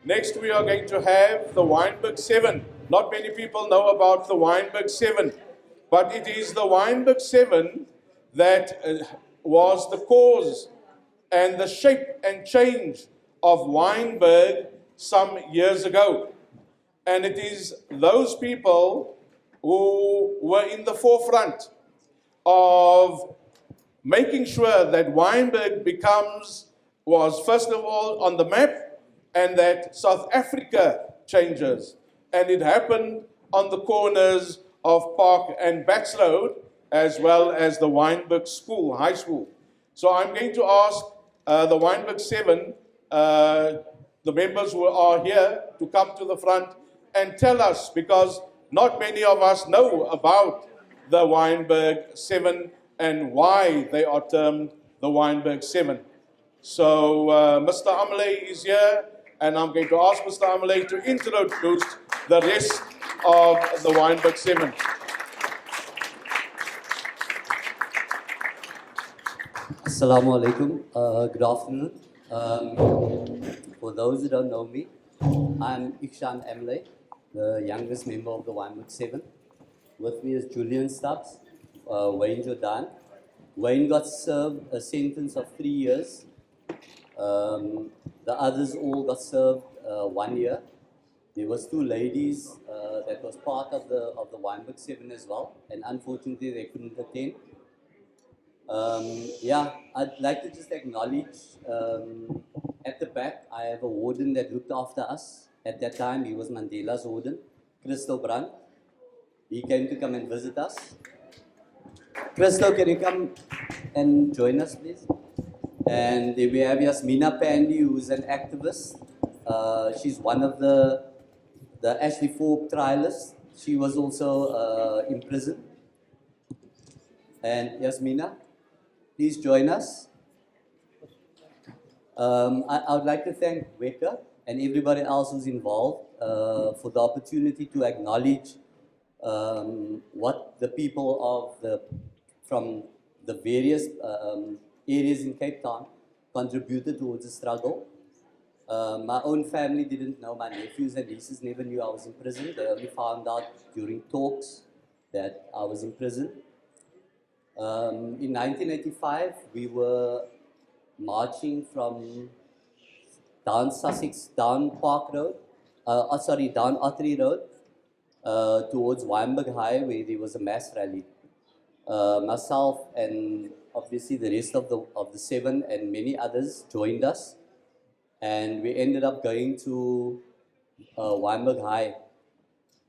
Next, we are going to have the Wynberg 7. Not many people know about the Wynberg 7, but it is the Wynberg 7 that was the cause and the shape and change of Wynberg some years ago. And it is those people who were in the forefront of making sure that Wynberg was first of all on the map, and that South Africa changes. And it happened on the corners of Park and Bats Road, as well as the Wynberg School, High School. So I'm going to ask the Wynberg 7, the members who are here, to come to the front and tell us, because not many of us know about the Wynberg 7 and why they are termed the Wynberg 7. So Mr. Ameley is here, and I'm going to ask Mr. Ameley to introduce the rest of the Wynberg 7. Assalamu alaikum. Good afternoon. For those who don't know me, I'm Ikshan Ameley, the youngest member of the Wynberg 7. With me is Julian Stubbs, Wayne Jordan. Wayne got served a sentence of 3 years. The others all got served 1 year. There was 2 ladies that was part of the Wynberg 7 as well, and unfortunately they couldn't attend. Yeah, I'd like to just acknowledge at the back, I have a warden that looked after us. At that time, he was Mandela's warden, Christo Brandt. He came to come and visit us. Christo, can you come and join us, please? And we have Yasmina Pandy, who's an activist. She's one of the Ashley Forbes trialists. She was also in prison. And Yasmina, please join us. I would like to thank Weka and everybody else who's involved for the opportunity to acknowledge what the people from the various areas in Cape Town contributed towards the struggle. My own family didn't know, my nephews and nieces never knew I was in prison. They only found out during talks that I was in prison. In 1985, we were marching from down Sussex, down Park Road, down Ottery Road, towards Wynberg High, where there was a mass rally. Myself and obviously the rest of the 7 and many others joined us, and we ended up going to Wynberg High.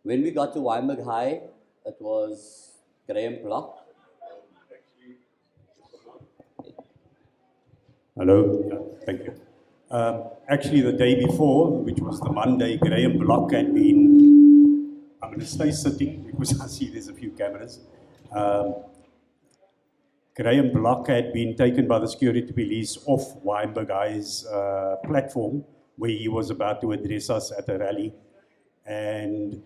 When we got to Wynberg High, it was Graham Block. Hello, yeah, thank you. Actually, the day before, which was the Monday, Graham Block had been, I'm going to stay sitting because I see there's a few cameras. Graham Block had been taken by the security police off Wynberg High's platform, where he was about to address us at a rally. And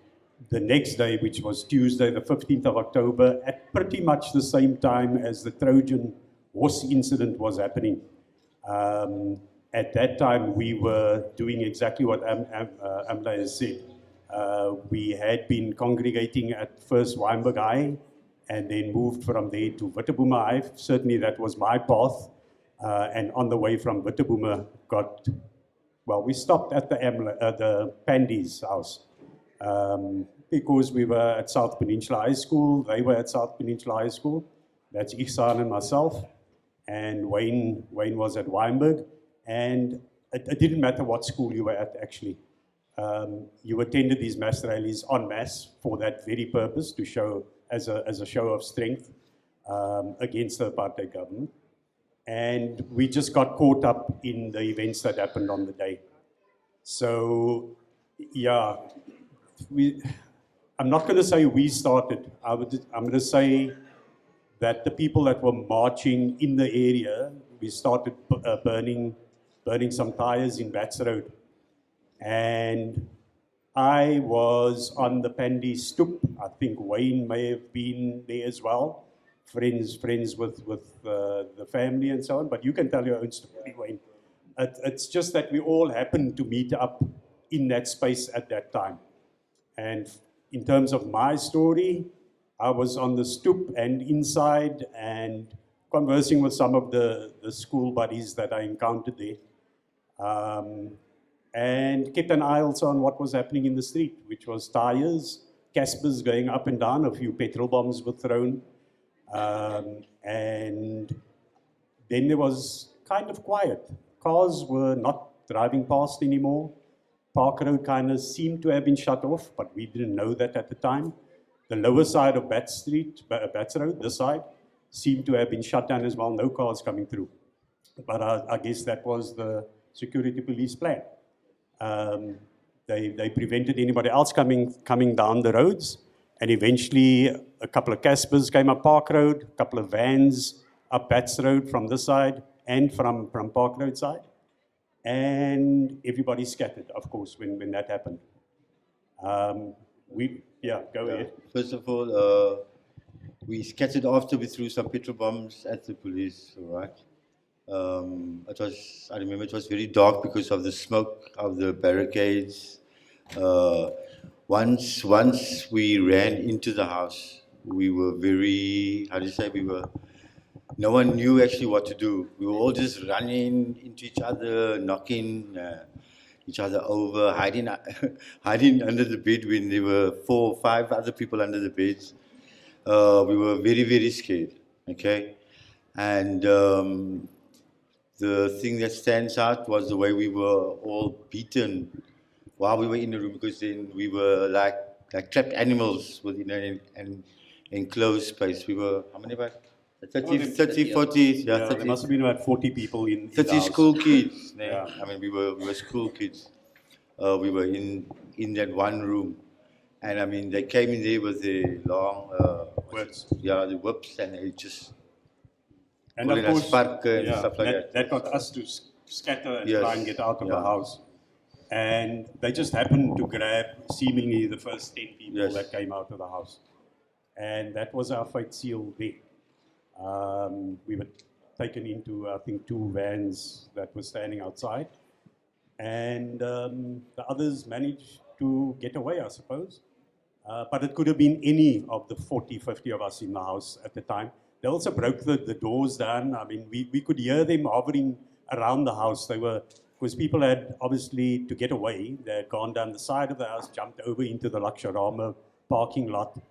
the next day, which was Tuesday, the 15th of October, at pretty much the same time as the Trojan horse incident was happening. At that time, we were doing exactly what Amla has said. We had been congregating at first Wynberg High, and then moved from there to Wittebome High. Certainly that was my path. And on the way from Wittebome we stopped at the Pandy's house. Because we were at South Peninsula High School, they were at South Peninsula High School. That's Ihsan and myself. And Wayne was at Wynberg. And it didn't matter what school you were at, actually. You attended these mass rallies en masse for that very purpose, to show as a show of strength against the apartheid government. And we just got caught up in the events that happened on the day. So, yeah, I'm not going to say we started. I'm going to say that the people that were marching in the area, we started burning some tires in Bats Road. And I was on the Pandy stoop. I think Wayne may have been there as well. Friends with the family and so on. But you can tell your own story, Wayne. It's just that we all happened to meet up in that space at that time. And in terms of my story, I was on the stoop and inside and conversing with some of the school buddies that I encountered there. And kept an eye also on what was happening in the street, which was tires, Caspers going up and down, a few petrol bombs were thrown. And then there was kind of quiet. Cars were not driving past anymore. Park Road kind of seemed to have been shut off, but we didn't know that at the time. The lower side of Bats Road, this side, seemed to have been shut down as well, no cars coming through. But I guess that was the security police plan. They prevented anybody else coming down the roads, and eventually a couple of Caspers came up Park Road, a couple of vans up Bats Road from this side and from Park Road side. And everybody scattered, of course, when that happened. Go ahead. First of all, we scattered after we threw some petrol bombs at the police, all right? I remember it was very dark because of the smoke of the barricades. Once we ran into the house, we were very, no one knew actually what to do. We were all just running into each other, knocking each other over, hiding under the bed when there were 4 or 5 other people under the beds. We were very, very scared, okay? And the thing that stands out was the way we were all beaten while we were in the room, because then we were like trapped animals within an enclosed space. We were, how many about? 30, 40, yeah, 30. There must have been about 40 people in 30 the house. school kids. Yeah. I mean, we were school kids. We were in that one room. And I mean, they came in there with the long Whips. Yeah, the whips, and they just And of pulling us course, spark and stuff like that. that got us to scatter and Yes. try and get out of the Yeah. house. And they just happened to grab seemingly the first 10 people Yes. that came out of the house. And that was our fate sealed there. We were taken into, I think, 2 vans that were standing outside. And the others managed to get away, I suppose. But it could have been any of the 40, 50 of us in the house at the time. They also broke the doors down. I mean, we could hear them hovering around the house. They were, because people had obviously, to get away, they had gone down the side of the house, jumped over into the Lakshorama parking lot.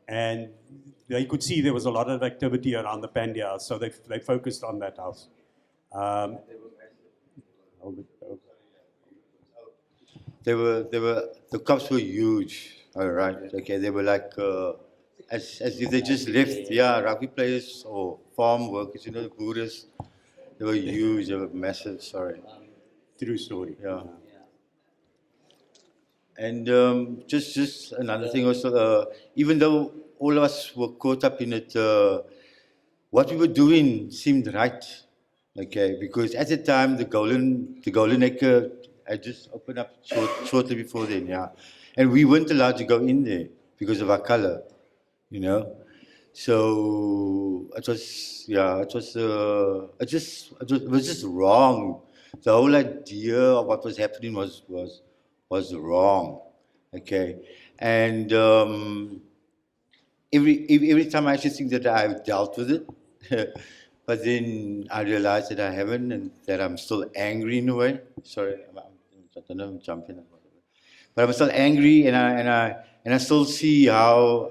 And they could see there was a lot of activity around the Pandya house, so they focused on that house. The cops were huge, all right. Okay, they were like, as if they just left, rugby players or farm workers, the Buddhists. They were huge, they were massive, sorry. True story. Yeah. And just another thing also, even though all of us were caught up in it, what we were doing seemed right, okay, because at the time the Golden Acre had just opened up shortly before then, and we weren't allowed to go in there because of our color, So it was just wrong. The whole idea of what was happening was wrong, okay, and every time I actually think that I've dealt with it, but then I realize that I haven't, and that I'm still angry in a way. Sorry, I don't know, I'm jumping, but I'm still angry, and I still see how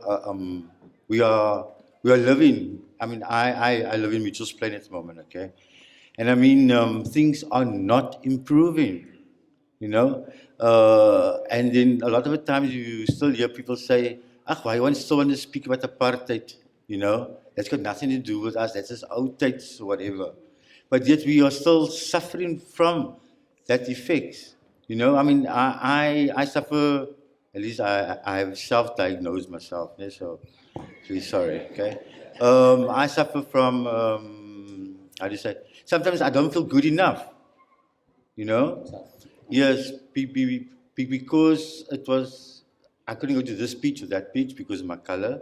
we are living. I mean, I live in Mitchell's Plain at the moment, okay, and I mean things are not improving, and then a lot of the times you still hear people say, why you still want to speak about apartheid, That's got nothing to do with us, that's just outdates or whatever. But yet we are still suffering from that effect, I mean, I suffer, at least I have self-diagnosed myself, so really sorry, okay? I suffer from, how do you say, sometimes I don't feel good enough, Yes, because it was, I couldn't go to this beach or that beach because of my color.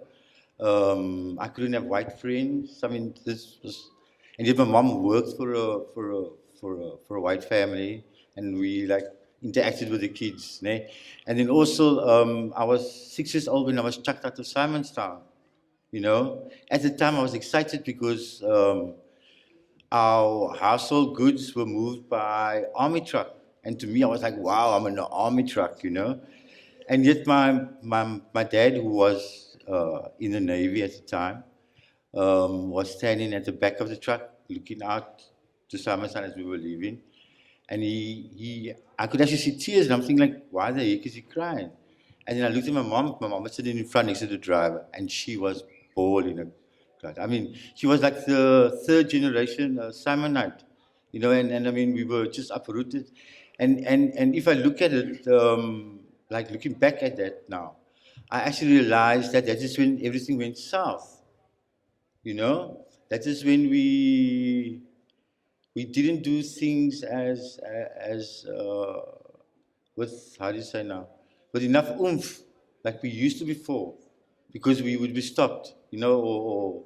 I couldn't have white friends. I mean, this was, and yet my mom worked for a white family, and we interacted with the kids. Ne? And then also, I was 6 years old when I was chucked out of Simonstown. You know, at the time I was excited because our household goods were moved by army truck. And to me, I was like, wow, I'm in an army truck, you know. And yet my dad, who was in the Navy at the time, was standing at the back of the truck, looking out to Simonstown as we were leaving. And I could actually see tears, and I'm thinking like, why the heck is he crying? And then I looked at my mom was sitting in front next to the driver, and she was bawling. I mean, she was like the third generation Simonite, you know, and I mean, we were just uprooted. And if I look at it, like looking back at that now, I actually realized that is when everything went south, you know? That is when we didn't do things as with, how do you say now, with enough oomph, like we used to before, because we would be stopped, you know, or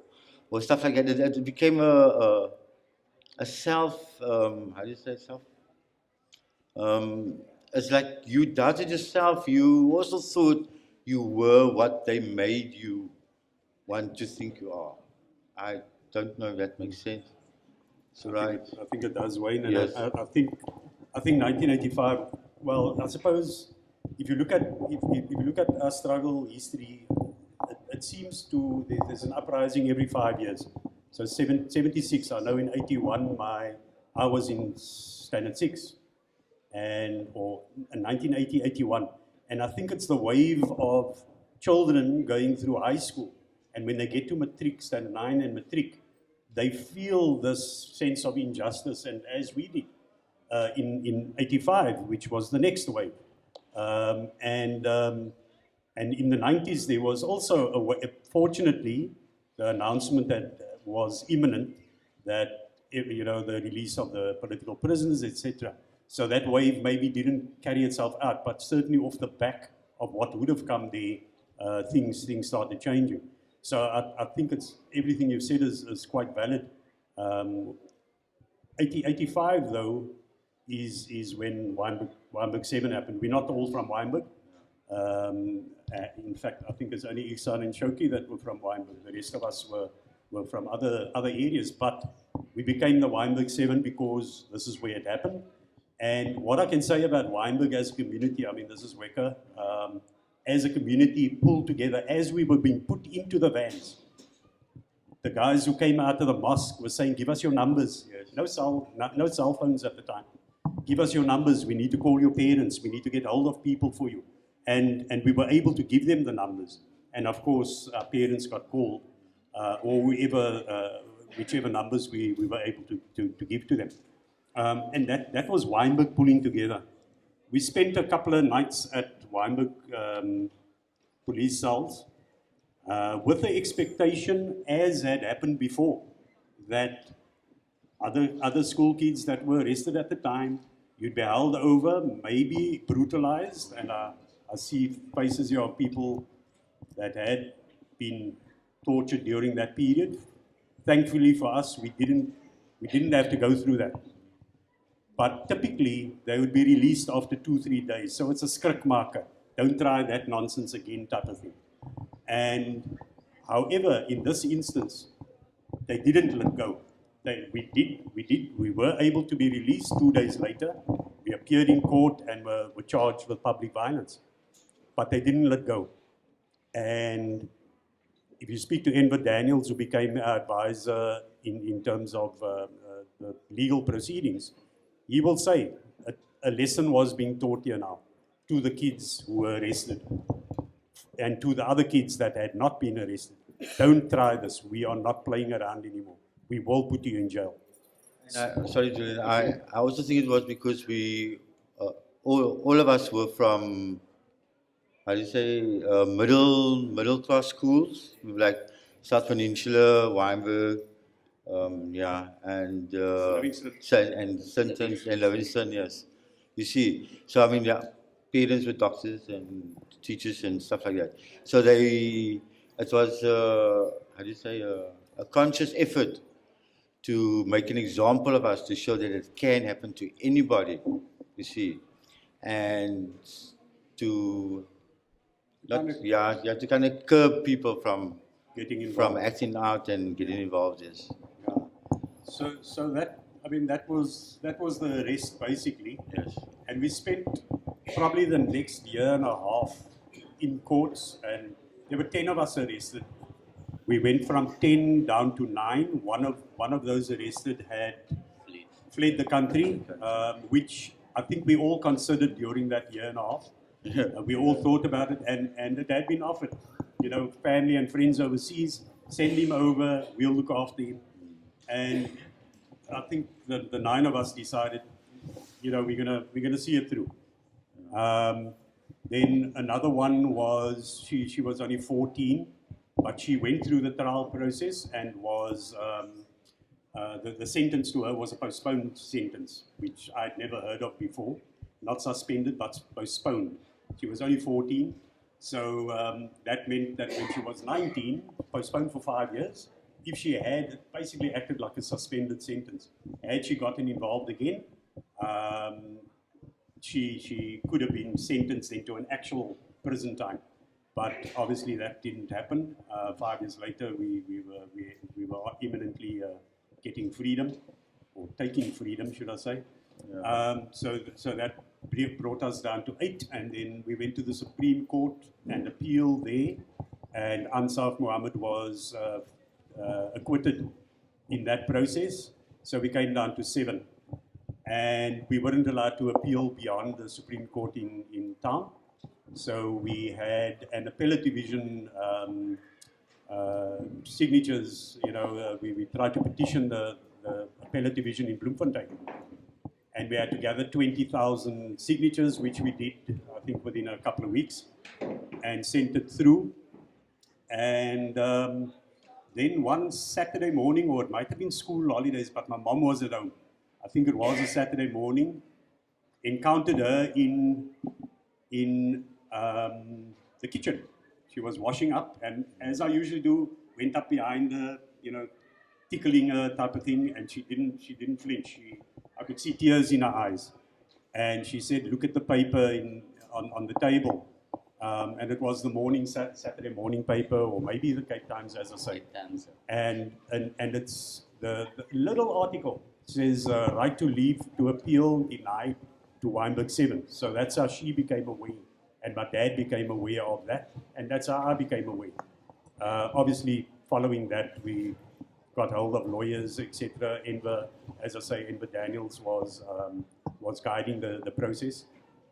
stuff like that. It became a self, how do you say self? It's like you doubted yourself. You also thought you were what they made you want to think you are. I don't know if that makes sense. So right. I think it does, Wayne. And Yes. I think 1985. Well, I suppose if you look at our struggle history, it seems to there's an uprising every 5 years. So 76. I know in 81, I was in standard 6, or in 1980, 81, and I think it's the wave of children going through high school, and when they get to matric, standard 9 and matric, they feel this sense of injustice, and as we did in 85, which was the next wave. And in the 90s, there was also, fortunately, the announcement that was imminent that, you know, the release of the political prisoners, etc. So that wave maybe didn't carry itself out, but certainly off the back of what would have come there, things started changing. So I think it's everything you've said is quite valid. 85 though is when Wynberg 7 happened. We're not all from Wynberg. In fact, I think it's only Ihsan and Shoki that were from Wynberg. The rest of us were from other areas. But we became the Wynberg 7 because this is where it happened. And what I can say about Wynberg as a community, I mean, this is Weka, as a community pulled together, as we were being put into the vans. The guys who came out of the mosque were saying, give us your numbers. Yes. No cell phones at the time. Give us your numbers. We need to call your parents. We need to get hold of people for you. And we were able to give them the numbers. And of course, our parents got called, or whichever numbers we were able to give to them. And that was Wynberg pulling together. We spent a couple of nights at Wynberg police cells with the expectation, as had happened before, that other school kids that were arrested at the time, you'd be held over, maybe brutalized, and I see faces here of people that had been tortured during that period. Thankfully for us, we didn't have to go through that. But typically, they would be released after 2-3 days. So it's a skrik marker. Don't try that nonsense again type of thing. And however, in this instance, they didn't let go. We were able to be released 2 days later. We appeared in court and were charged with public violence. But they didn't let go. And if you speak to Enver Daniels, who became our advisor in terms of the legal proceedings, he will say a lesson was being taught here now to the kids who were arrested and to the other kids that had not been arrested. Don't try this. We are not playing around anymore. We will put you in jail. Sorry, Julian. I also think it was because we, all of us were from, how do you say, middle class schools, like South Peninsula, Wynberg, and Sinton and Livingston, yes. You see, so I mean, yeah, parents were doctors and teachers and stuff like that. So it was, how do you say, a conscious effort to make an example of us, to show that it can happen to anybody, you see. and to Kind of- you have to kind of curb people from Getting from involved. acting out and getting involved. Yes. Yeah. So that, I mean, that was the arrest basically. Yes. And we spent probably the next year and a half in courts, and there were 10 of us arrested. We went from 10 down to 9. One of those arrested had fled the country, which I think we all considered during that year and a half. We all thought about it, and it had been offered. You know, family and friends overseas, send him over, we'll look after him. And I think the 9 of us decided, you know, we're gonna see it through. Then another one was, she was only 14, but she went through the trial process and was, the sentence to her was a postponed sentence, which I'd never heard of before. Not suspended, but postponed. She was only 14, so that meant that when she was 19, postponed for 5 years. If she had, it basically acted like a suspended sentence. Had she gotten involved again, she could have been sentenced into an actual prison time. But obviously that didn't happen. 5 years later, we were imminently getting freedom, or taking freedom, should I say. Yeah. So that brought us down to 8, and then we went to the Supreme Court and appealed there, and Ansaf Mohammed was acquitted in that process. So we came down to 7, and we weren't allowed to appeal beyond the Supreme Court in town. So we had an appellate division signatures. You know, we tried to petition the appellate division in Bloemfontein, and we had to gather 20,000 signatures, which we did, I think, within a couple of weeks, and sent it through. And then one Saturday morning, or it might have been school holidays, but my mom was at home. I think it was a Saturday morning. Encountered her in the kitchen. She was washing up, and as I usually do, went up behind her, you know, tickling her type of thing, and she didn't flinch. I could see tears in her eyes, and she said, "Look at the paper on the table," and it was the Saturday morning paper, or maybe the Cape Times, as I say. And it's the little article says right to leave to appeal denied to Wynberg 7. So that's how she became aware, and my dad became aware of that, and that's how I became aware. Obviously, following that, we got hold of lawyers, etc. Enver, as I say, Enver Daniels was guiding the process,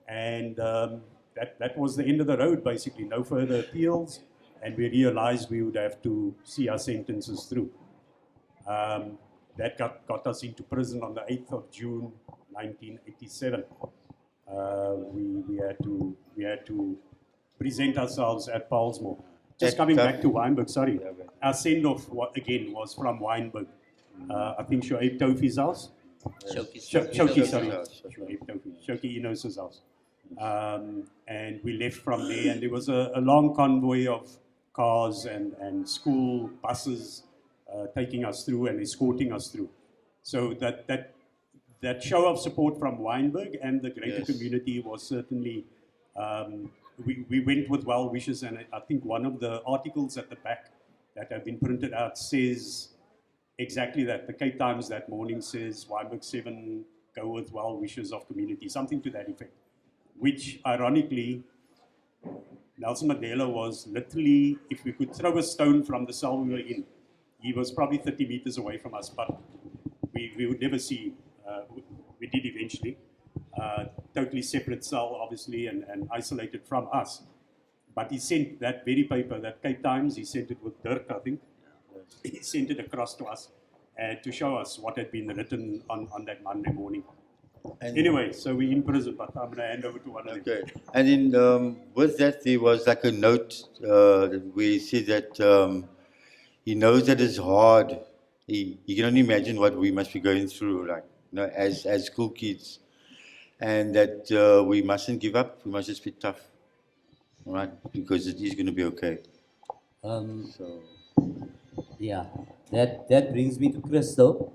and that was the end of the road. Basically, no further appeals, and we realized we would have to see our sentences through. That got us into prison on the 8th of June, 1987. We had to present ourselves at Paulsmoor. Just coming back to Wynberg, sorry. Our send-off, again, was from Wynberg. I think Shoaib Taufi's house. Shoki, sorry. Shoki Inos's house. And we left from there, and there was a long convoy of cars and school buses taking us through and escorting us through. So that show of support from Wynberg and the greater community was certainly, we went with well wishes, and I think one of the articles at the back that have been printed out says exactly that. The Cape Times that morning says Wynberg 7 go with well wishes of community, something to that effect, which ironically, Nelson Mandela was literally, if we could throw a stone from the cell we were in, he was probably 30 meters away from us, but we would never see him. We did eventually. Totally separate cell, obviously, and isolated from us. But he sent that very paper, that Cape Times, he sent it with Dirk, I think. He sent it across to us to show us what had been written on that Monday morning. And anyway, so we're in prison, but I'm going to hand over to one of them. Okay. And then with that, there was like a note where he said that he knows that it's hard. He can only imagine what we must be going through, like, you know, as school kids. And that we mustn't give up. We must just be tough, all right? Because it is going to be okay. Yeah, that brings me to Crystal.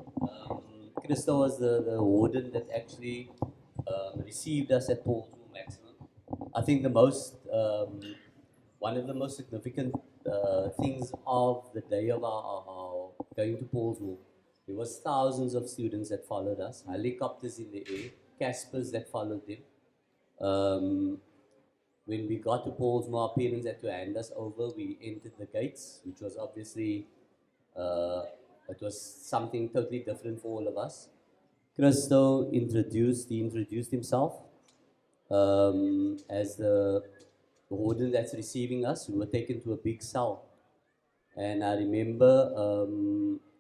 Crystal was the warden that actually received us at Paulsmoor I think one of the most significant things of the day of our going to Paul's Walk, there was thousands of students that followed us, helicopters in the air, Caspers that followed them. When we got to Paul's Walk, our parents had to hand us over. We entered the gates, which was obviously it was something totally different for all of us. Christo introduced himself as the warden that's receiving us. We were taken to a big cell. And I remember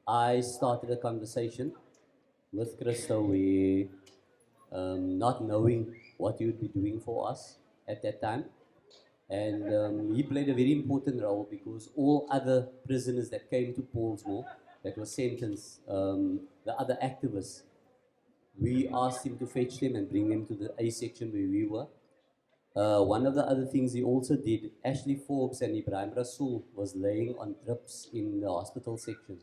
I started a conversation with Christo where, not knowing what he would be doing for us at that time. And he played a very important role because all other prisoners that came to Paulsmoor that were sentenced, the other activists, we asked him to fetch them and bring them to the A section where we were. One of the other things he also did, Ashley Forbes and Ibrahim Rasool was laying on drips in the hospital section.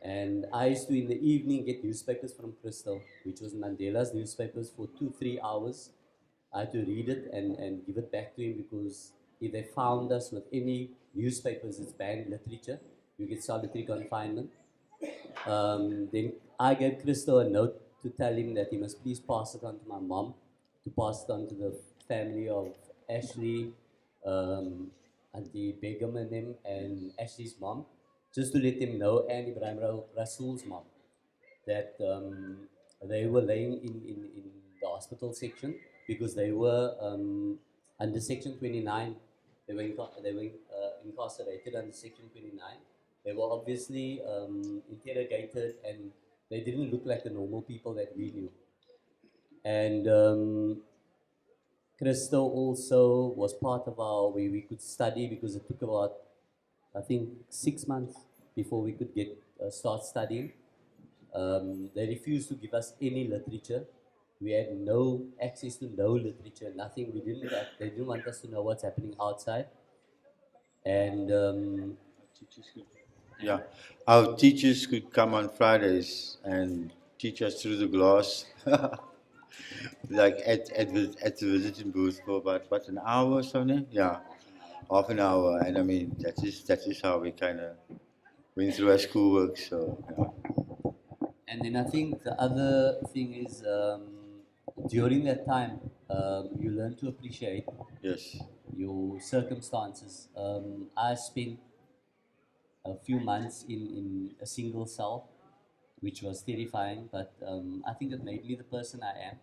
And I used to, in the evening, get newspapers from Crystal, which was Mandela's newspapers, for 2-3 hours. I had to read it and give it back to him because if they found us with any newspapers, it's banned literature. You get solitary confinement. Then I gave Crystal a note to tell him that he must please pass it on to my mom, to pass it on to the family of Ashley, Auntie Begum and them, and Ashley's mom, just to let them know, and Ibrahim Rasool's mom, that they were laying in the hospital section because they were under Section 29. They were incarcerated under Section 29. They were obviously interrogated, and they didn't look like the normal people that we knew. And Christo also was part of our where we could study because it took about, I think, 6 months before we could start studying. They refused to give us any literature. We had no access to no literature, nothing. They didn't want us to know what's happening outside. And Yeah, our teachers could come on Fridays and teach us through the glass, like at the visiting booth for about an hour or something. Yeah, half an hour, and I mean that is how we kind of went through our schoolwork. So yeah. And then I think the other thing is during that time, you learn to appreciate Yes. your circumstances. I spent a few months in a single cell, which was terrifying, but I think it made me the person I am.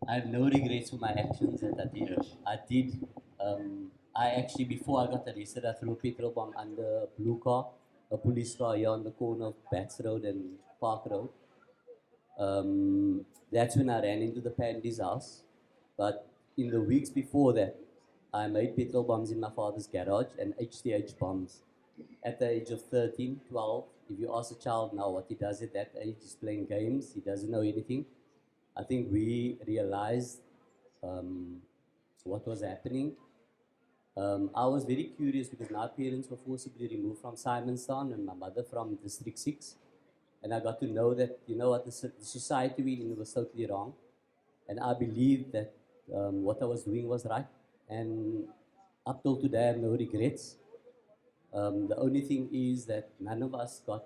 I have no regrets for my actions that I did. Yes. I actually, before I got arrested, I threw a petrol bomb under a blue car, a police car here on the corner of Bats Road and Park Road. That's when I ran into the Pandy's house. But in the weeks before that, I made petrol bombs in my father's garage and HTH bombs. At the age of 13, 12, if you ask a child now what he does at that age, he's playing games, he doesn't know anything. I think we realized what was happening. I was very curious because my parents were forcibly removed from Simonstown and my mother from District 6. And I got to know that, you know what, the society we in was totally wrong. And I believed that what I was doing was right. And up till today, I have no regrets. The only thing is that none of us got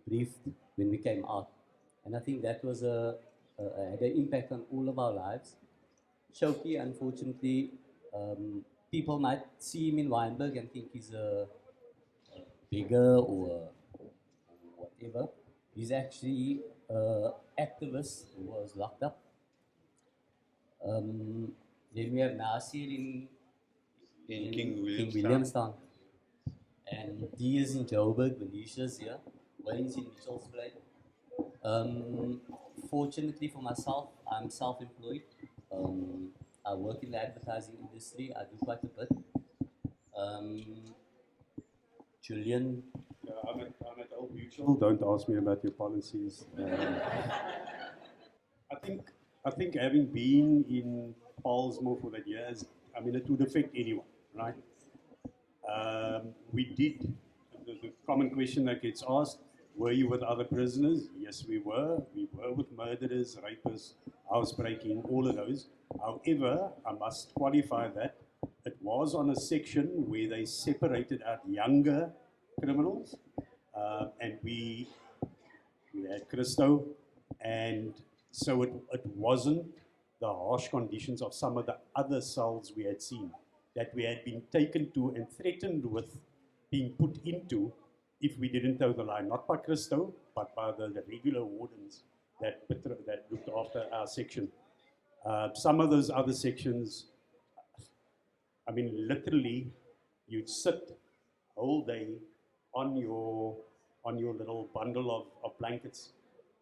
briefed when we came out. And I think that was had an impact on all of our lives. Shoki, unfortunately, people might see him in Wynberg and think he's a beggar or whatever. He's actually an activist who was locked up. Then we have Nasir in King Williamstown. And Dee is in Joburg, Venetia's here, Wayne's in Mitchell's Plain. Fortunately for myself, I'm self-employed. I work in the advertising industry. I do quite a bit. Julian. I'm at Old Mutual. Don't ask me about your policies. I think having been in Paulsmoor for that years, I mean, it would affect anyone, right? We did, the common question that gets asked, Were you with other prisoners? Yes, we were. We were with murderers, rapists, housebreaking, all of those. However, I must qualify that it was on a section where they separated out younger criminals, and we had Christo, and so it wasn't the harsh conditions of some of the other cells we had seen that we had been taken to and threatened with being put into if we didn't toe the line, not by Christo, but by the regular wardens that looked after our section. Some of those other sections, I mean, literally, you'd sit whole day on your little bundle of blankets,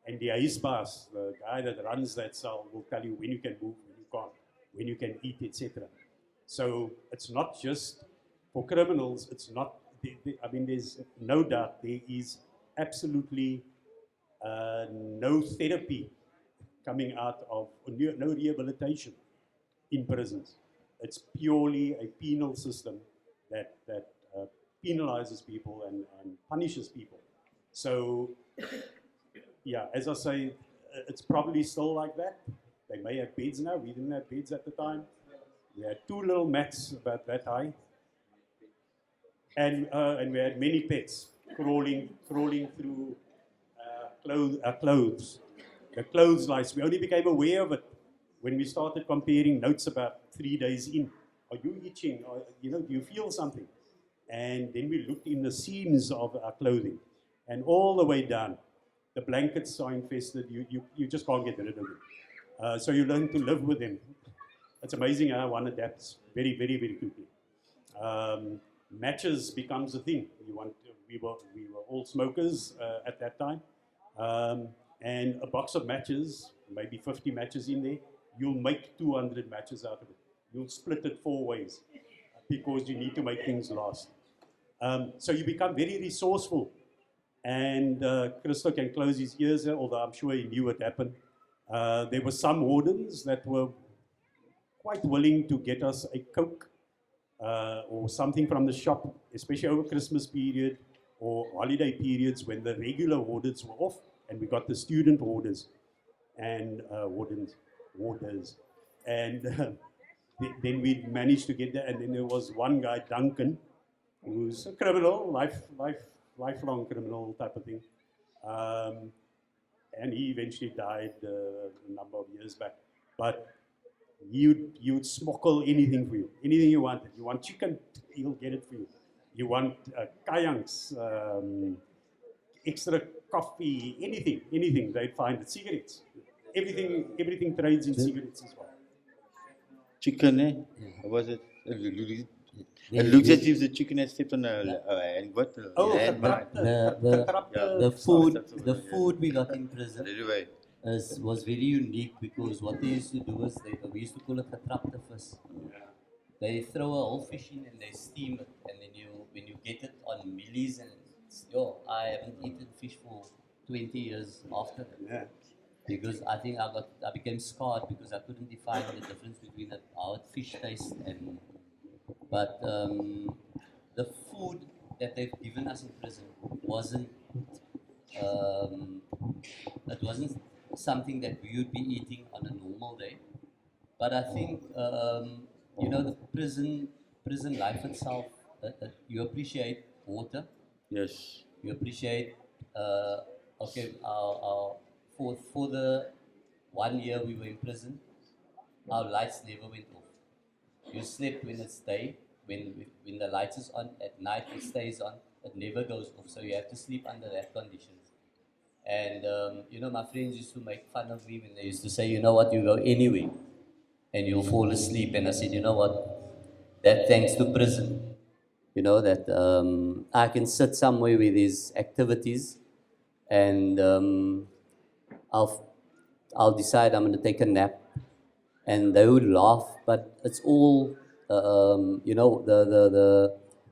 and the huisbaas, the guy that runs that cell, will tell you when you can move, when you can't, when you can eat, etc. So it's not just for criminals. It's not. I mean, there's no doubt there is absolutely no therapy coming out of, no rehabilitation in prisons. It's purely a penal system that penalizes people and punishes people. So, yeah, as I say, it's probably still like that. They may have beds now. We didn't have beds at the time. We had 2 little mats about that high. And we had many pets crawling through clothes. The clothes lice. We only became aware of it when we started comparing notes about 3 days in. Are you itching? Or, do you feel something? And then we looked in the seams of our clothing, and all the way down. The blankets are infested. You just can't get rid of them. So you learn to live with them. It's amazing how one adapts very, very, very quickly. Matches becomes a thing. We were all smokers at that time, and a box of matches, maybe 50 matches in there. You'll make 200 matches out of it. You'll split it 4 ways because you need to make things last. So you become very resourceful. And Christo can close his ears here, although I'm sure he knew what happened. There were some wardens that were quite willing to get us a Coke or something from the shop, especially over Christmas period or holiday periods when the regular wardens were off, and we got the student warders and warders. And then we managed to get there, and then there was one guy, Duncan, who's a criminal, lifelong criminal type of thing. And he eventually died a number of years back. But you'd smuggle anything for you, anything you wanted. You want chicken, he'll get it for you. You want kayangs, extra coffee, anything, they'd find it. Cigarettes, everything trades in cigarettes as well. Chicken, eh? What was it? It looks as if the chicken has stepped on a what? The food we got in prison Anyway, was very unique because what they used to do was we used to call it getrapte vis. They throw a whole fish in and they steam it, and then when you get it on millies, and I haven't eaten fish for 20 years after that. Yeah. Because I think I became scarred because I couldn't define the difference between how fish tastes and. But the food that they've given us in prison wasn't something that we would be eating on a normal day. But I think the prison life itself. You appreciate water. yes. You appreciate. For the 1 year we were in prison, our lights never went off. You slept when it's day. When the lights is on at night, it stays on. It never goes off. So you have to sleep under that conditions. And my friends used to make fun of me when they used to say, you know what, you go anywhere and you'll fall asleep. And I said, you know what, that thanks to prison. That I can sit somewhere with these activities, and I'll decide I'm going to take a nap, and they would laugh. But it's all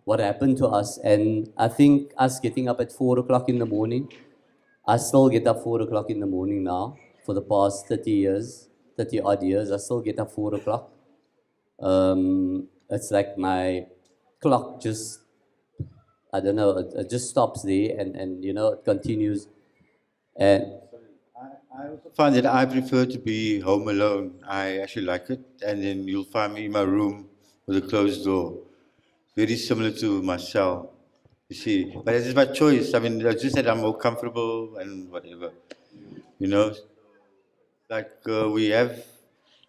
what happened to us. And I think us getting up at 4 o'clock in the morning, I still get up 4 o'clock in the morning now for the past 30 odd years. I still get up 4 o'clock. It's like my clock just I don't know, it just stops there and you know, it continues. And I also find that I prefer to be home alone. I actually like it. And then you'll find me in my room with a closed door. Very similar to my cell, you see. But it's my choice. I mean, it's just that I'm more comfortable and whatever. You know, like we have,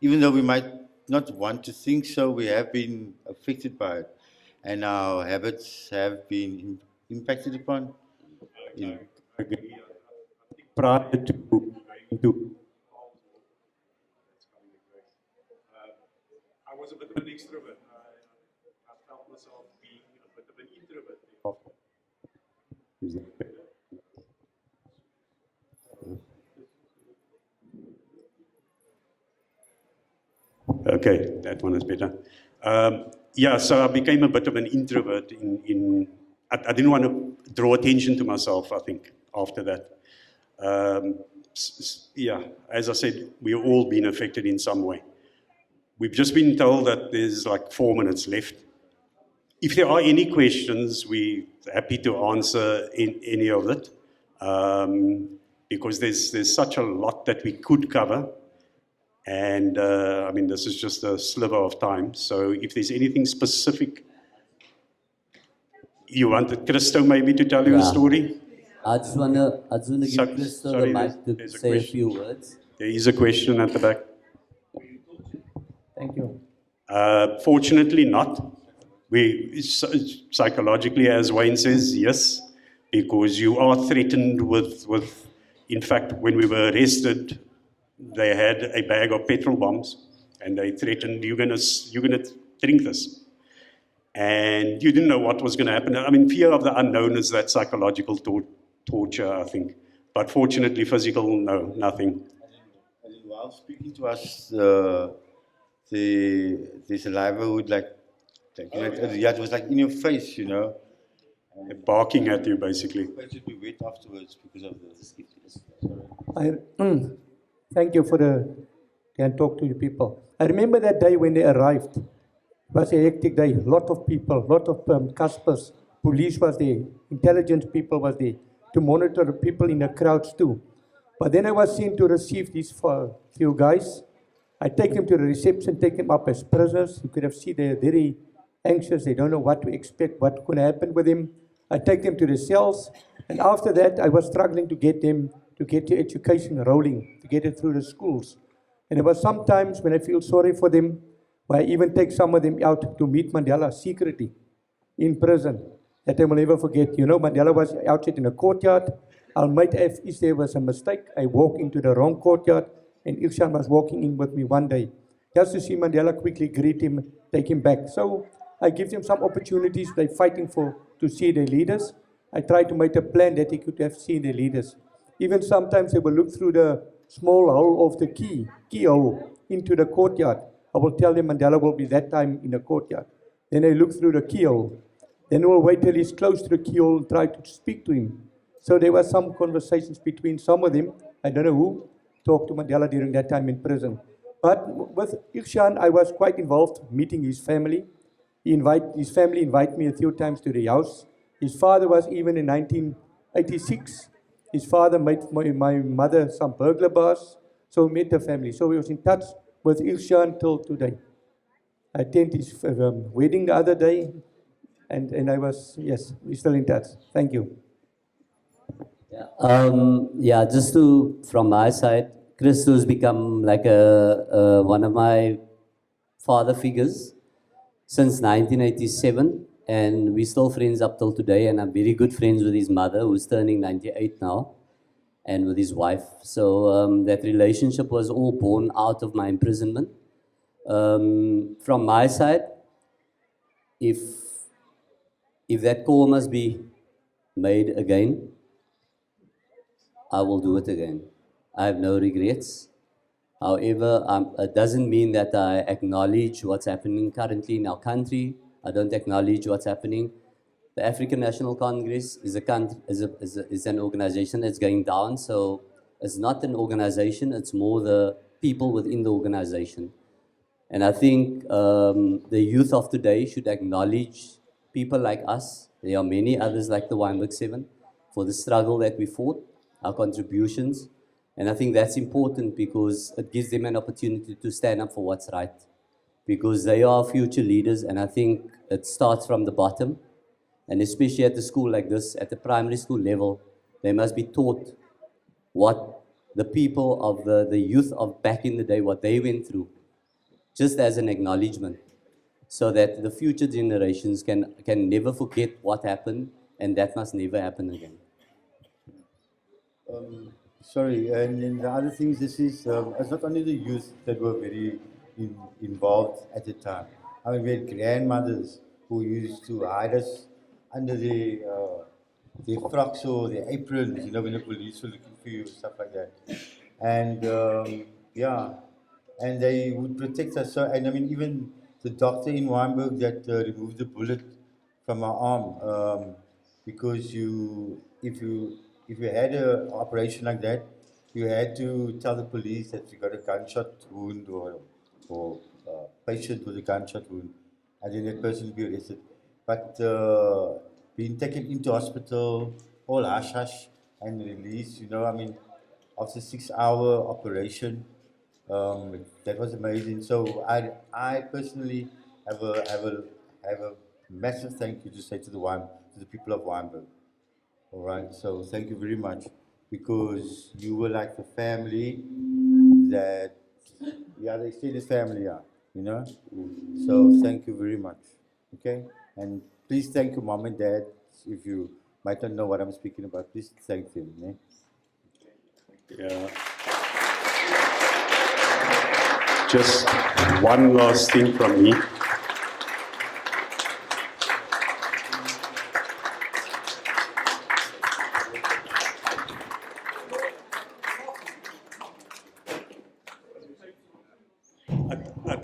even though we might not want to think so, we have been affected by it. And our habits have been impacted upon. You know. Prior to going to I was a bit of an extrovert. I felt myself being a bit of an introvert. Is that better? Okay, that one is better. Yeah, so I became a bit of an introvert. I didn't want to draw attention to myself, I think, after that. Yeah, as I said, we've all been affected in some way. We've just been told that there's like 4 minutes left. If there are any questions, we're happy to answer any of it, because there's such a lot that we could cover. And I mean, this is just a sliver of time. So if there's anything specific, you wanted Christo maybe to tell you a story? I just wanna give Christo the mic to say a few words. There is a question at the back. Thank you. Fortunately not. We psychologically, as Wayne says, yes, because you are threatened with in fact, when we were arrested, they had a bag of petrol bombs and they threatened, you're gonna drink this. And you didn't know what was gonna happen. I mean, fear of the unknown is that psychological torture, I think. But fortunately, physical, no, nothing. And while speaking to us, the saliva would like you know, it was like in your face, you know. They're barking at you, basically. It should be wet afterwards because of this. Thank you for can talk to you people. I remember that day when they arrived. It was a hectic day. Lot of people, lot of Caspers, police was there, intelligence people was there to monitor the people in the crowds too. But then I was seen to receive these few guys. I take them to the reception, take them up as prisoners. You could have seen they're very anxious. They don't know what to expect, what could happen with them. I take them to the cells. And after that, I was struggling to get them to get the education rolling, to get it through the schools. And there were some times when I feel sorry for them, where I even take some of them out to meet Mandela secretly in prison, that I will never forget. You know, Mandela was outside in a courtyard. I'll might have, if there was a mistake, I walked into the wrong courtyard, and Ilshan was walking in with me one day, just to see Mandela quickly greet him, take him back. So I give them some opportunities. They're fighting to see their leaders. I try to make a plan that they could have seen their leaders. Even sometimes they will look through the small hole of the keyhole into the courtyard. I will tell them Mandela will be that time in the courtyard. Then they look through the keyhole. Then we'll wait till he's close to the keyhole and try to speak to him. So there were some conversations between some of them. I don't know who talked to Mandela during that time in prison. But with Ilshan, I was quite involved, meeting his family. His family invited me a few times to the house. His father was even in 1986. His father made my mother some burglar bars, so we met the family. So we was in touch with Ilshan till today. I attended his wedding the other day, and I was, yes, we're still in touch. Thank you. Yeah, just from my side, Christo's become like one of my father figures since 1987, and we're still friends up till today, and I'm very good friends with his mother, who's turning 98 now, and with his wife. So that relationship was all born out of my imprisonment. From my side, if that call must be made again, I will do it again. I have no regrets. However, it doesn't mean that I acknowledge what's happening currently in our country. I don't acknowledge what's happening. The African National Congress is an organization that's going down, so it's not an organization, it's more the people within the organization. And I think the youth of today should acknowledge people like us, there are many others like the Wynberg 7, for the struggle that we fought, our contributions. And I think that's important because it gives them an opportunity to stand up for what's right. Because they are future leaders, and I think it starts from the bottom. And especially at the school like this, at the primary school level, they must be taught what the people of the youth of back in the day, what they went through, just as an acknowledgement, so that the future generations can never forget what happened, and that must never happen again. Sorry, and then the other things, this is, it's not only the youth that were very involved at the time. I mean, we had grandmothers who used to hide us under their frocks or their aprons, you know, when the police were looking for you, stuff like that. And yeah, and they would protect us. So, and I mean, even the doctor in Wynberg that removed the bullet from my arm, because if you had an operation like that, you had to tell the police that you got a gunshot wound or patient with a gunshot wound, and then that person would be arrested. But being taken into hospital, all hush hush, and released, you know, I mean, after a 6-hour operation, that was amazing. So I personally have a massive thank you to say to the people of Wynberg. All right, so thank you very much, because you were like the family that, yeah, they say this family are, you know. So thank you very much. Okay, and please thank your mom and dad. If you might not know what I'm speaking about, please thank them. Eh? Yeah. Just one last thing from me.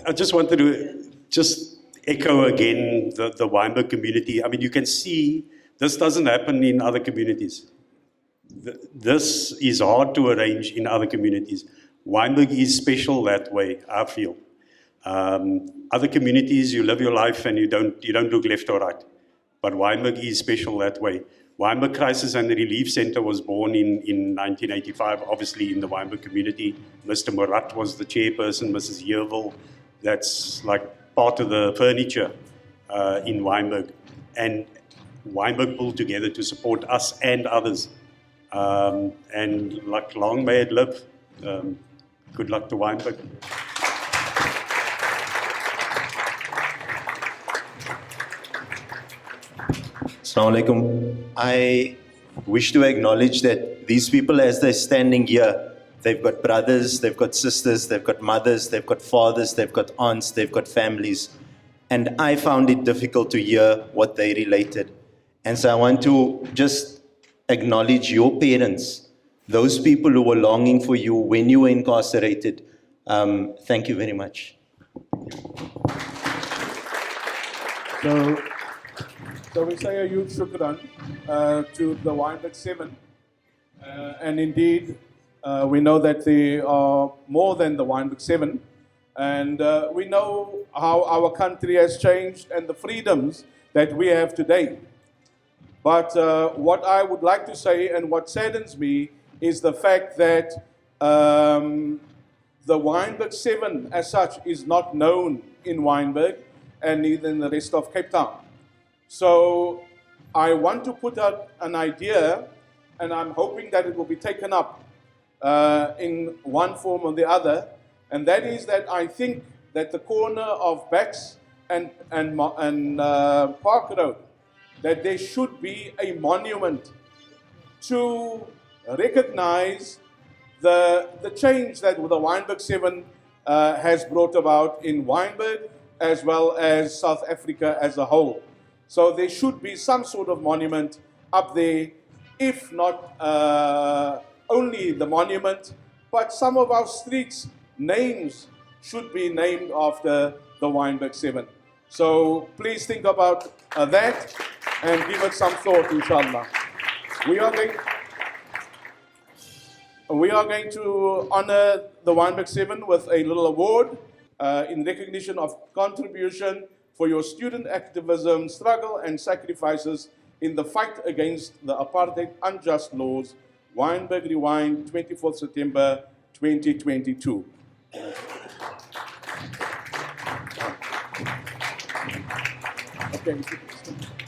I just wanted to just echo again the Wynberg community. I mean, you can see this doesn't happen in other communities. This is hard to arrange in other communities. Wynberg is special that way, I feel. Other communities, you live your life and you don't look left or right. But Wynberg is special that way. Wynberg Crisis and Relief Center was born in 1985, obviously in the Wynberg community. Mr. Murat was the chairperson, Mrs. Yearville, that's like part of the furniture in Wynberg. And Wynberg pulled together to support us and others. And like, long may it live. Good luck to Wynberg. Assalamu alaikum. I wish to acknowledge that these people, as they're standing here, they've got brothers, they've got sisters, they've got mothers, they've got fathers, they've got aunts, they've got families. And I found it difficult to hear what they related. And so I want to just acknowledge your parents, those people who were longing for you when you were incarcerated. Thank you very much. So we say a huge shukran to the Wynberg 7. And indeed, we know that they are more than the Wynberg 7. And we know how our country has changed and the freedoms that we have today. But what I would like to say and what saddens me is the fact that the Wynberg 7 as such is not known in Wynberg and neither in the rest of Cape Town. So I want to put out an idea, and I'm hoping that it will be taken up in one form or the other, and that is that I think that the corner of Bax and Park Road, that there should be a monument to recognize the change that the Wynberg 7 has brought about in Wynberg as well as South Africa as a whole. So there should be some sort of monument up there, if not only the monument, but some of our streets' names should be named after the Wynberg 7. So please think about that and give it some thought, inshallah. We are going to honor the Wynberg 7 with a little award in recognition of contribution for your student activism, struggle, and sacrifices in the fight against the apartheid unjust laws. Wynberg Rewind, 24th September 2022. Okay.